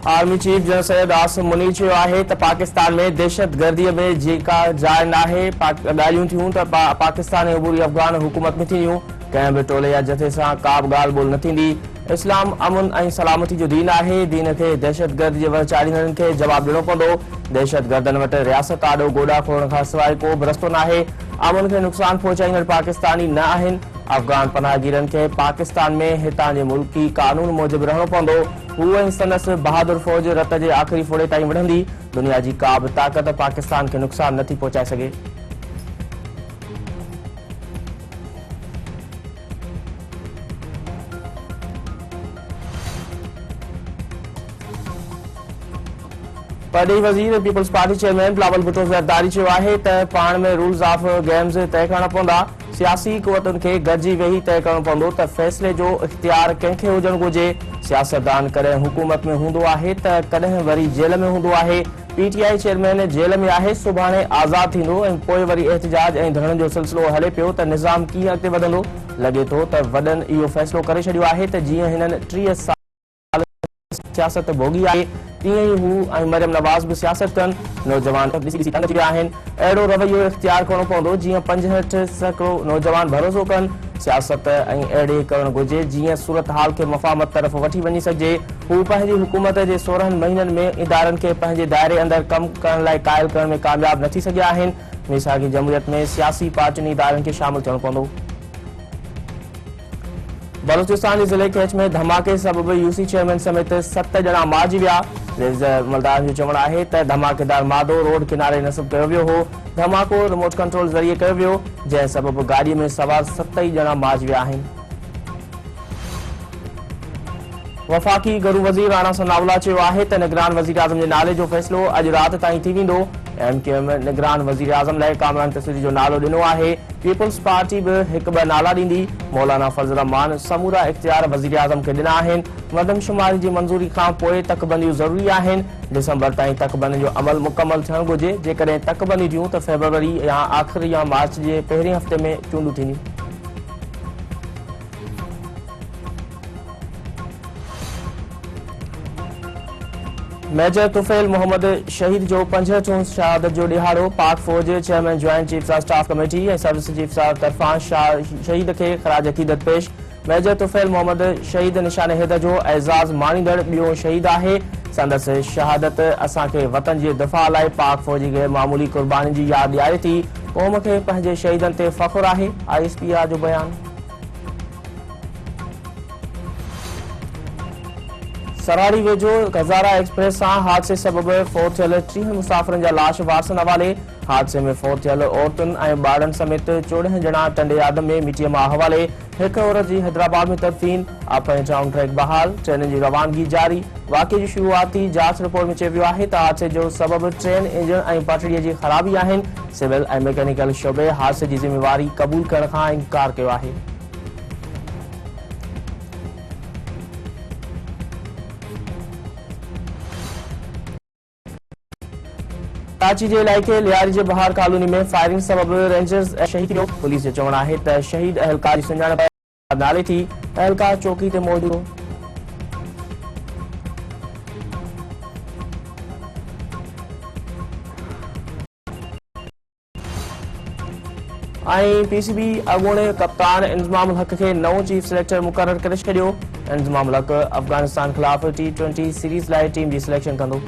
Army chief general Syed Asim Munir चयो आहे त पाकिस्तान में दहशतगर्दीअ में जेका जाइ नाहे ॻाल्हियूं थियूं त पाकिस्तान ऐं अबूरी अफ़गान हुकूमत में थींदियूं कंहिं बि टोले या जथे सां का बि ॻाल्हि ॿोल न थींदी। इस्लाम अमन ऐं सलामती जो दीन आहे। दीन खे दहशतगर्द जे चाढ़ींदड़नि खे जवाब ॾियणो पवंदो। दहशतगर्दनि वटि रियासत आॾो गोॾा खोलण खां सवाइ को बि रस्तो नाहे। अमन खे नुक़सान पहुचाईंदड़ पाकिस्तानी न आहिनि। अफ़गान पनाहगीरनि खे पाकिस्तान में हितां जे मुल्की कानून मूजिब रहणो पवंदो। हू ऐं संदसि बहादुर फ़ौज रत जे आख़िरी फोड़े ताईं विढ़ंदी। दुनिया जी का बि ताक़त पाकिस्तान खे नुक़सान नथी पहुचाए सघे। परॾेही वज़ीर peoples party chairman Bilawal Bhutto Zardari चयो आहे त पाण में रूल्स ऑफ गेम्स तय करणा पवंदा। सियासी क़ुवतुनि खे गॾिजी वेही तय करणो पवंदो त फ़ैसिले जो इख़्तियार कंहिंखे हुजणु घुरिजे। सियासतदान कॾहिं हुकूमत में हूंदो आहे त कॾहिं वरी जेल में हूंदो आहे। पीटीआई चेयरमैन जेल में आहे, सुभाणे आज़ाद थींदो ऐं पोइ वरी एहतिजाज ऐं धरणनि जो सिलसिलो हले पियो त निज़ाम कीअं अॻिते वधंदो। लॻे थो त वॾनि इहो फ़ैसिलो करे छॾियो आहे त जीअं हिननि 30 साल सियासत भोगी आहे तीअं ई हू ऐं मरियम नवाज़ भी सियासत कनि। नौजवान ॾिसी तंग थी विया आहिनि। अहिड़ो रवैयो इख़्तियार करणो पवंदो जीअं 65% नौजवान भरोसो कनि। सियासत ऐं अहिड़े करणु घुरिजे जीअं सूरत हाल खे मफ़ामत तरफ़ वठी वञी सघिजे। हू पंहिंजी हुकूमत जे 16 महीननि में इदारनि खे पंहिंजे दायरे अंदरि कमु करण लाइ क़ाइल करण में कामयाब न थी सघिया आहिनि। मिसागी जमहूरियत में सियासी पार्टियुनि इदारनि खे शामिल थियणो पवंदो। बलूचिस्तान के ज़िले कैच में धमाके सबब यूसी चेयरमैन समेत 7 ॼणा मारिजी विया। मलदार जो चवणु आहे त धमाकेदार मादो रोड किनारे नस्ब कयो वियो हो। धमाको रिमोट कंट्रोल ज़रिए कयो वियो, जंहिं सबब गाॾीअ में सवार 7 ई ॼणा मारिजी विया आहिनि। वफ़ाक़ी घरू वज़ीर राणा सनाउल्लाह चयो आहे त निगरान वज़ीर आज़म जे नाले जो फ़ैसिलो अॼु राति ताईं थी वेंदो। एमक्यूएम निगरान वज़ीर आज़म लाइ कामरान तस्वीर जो नालो ॾिनो आहे। पीपल्स पार्टी बि 1-2 नाला ॾींदी। मौलाना फज़ल रहमान समूरा इख़्तियार वज़ीर आज़म खे ॾिना आहिनि। मर्दमशुमारी जी मंज़ूरी खां पोइ तकबंदियूं ज़रूरी आहिनि। दिसंबर ताईं तकबंदी जो अमल मुकमल थियणु घुरिजे। जेकॾहिं तकबंदी थियूं त फ़रवरी या आख़िरी या मार्च जे पहिरें हफ़्ते में चूंडूं थींदियूं। मेजर तुफैल मोहम्मद शहीद जो 65 शहादत जो ॾिहाड़ो पाक फ़ौज chairman joint chief of staff committee ऐं सर्विस चीफ साहब तरफ़ां शहीद खे ख़राज अक़ीदत पेश। मेजर तुफैल मोहम्मद शहीद निशान हैदर जो एज़ाज़ माणींदड़ ॿियो शहीद आहे। संदसि शहादत असांखे वतन जे दिफ़ा लाइ पाक फ़ौज खे मामूली क़ुर्बानी जी यादि ॾियारे थी। क़ौम खे पंहिंजे शहीदनि ते फ़ख़्रु आहे। ISPR जो बयानु। सराड़ी वेझो गज़ारा एक्सप्रेस सां हादसे सबब फौत थियल 30 मुसाफ़िरनि जा लाश वारसनि हवाले। हादसे में फौत थियल औरतुनि ऐं ॿारनि समेत 14 ॼणा टंडे आदम में मिटीअ मां हवाले। हिकु औरत जी हैदराबाद में तदफ़ीन। अप ऐं डाउन ट्रैक बहाल, ट्रेनुनि जी रवानगी जारी। वाक़े जी शुरूआती जांच रिपोर्ट में चयो वियो आहे त हादसे जो सबब ट्रेन इंजन ऐं पटड़ीअ जी ख़राबी आहिनि। सिविल ऐं मैकेनिकल शोबे हादसे जी ज़िमेवारी क़बूल करण खां इनकार कयो आहे। कराची जे इलाइक़े लियारी जे बहार कॉलोनी में फायरिंग सबब रेंजर्स शहीद थियो। पुलिस जो चवणु आहे त शहीद अहलकार जी सुञाणप नाले थी। अहलकार चौकी ते मौजूद हो। PCB अॻूणे कप्तान इंज़मामुल हक़ खे नओं चीफ सिलेक्टर मुक़ररु करे छॾियो। इंज़मामुल हक़ अफ़गानिस्तान ख़िलाफ़ T20 सीरीज़ लाइ टीम जी सिलेक्शन कंदो।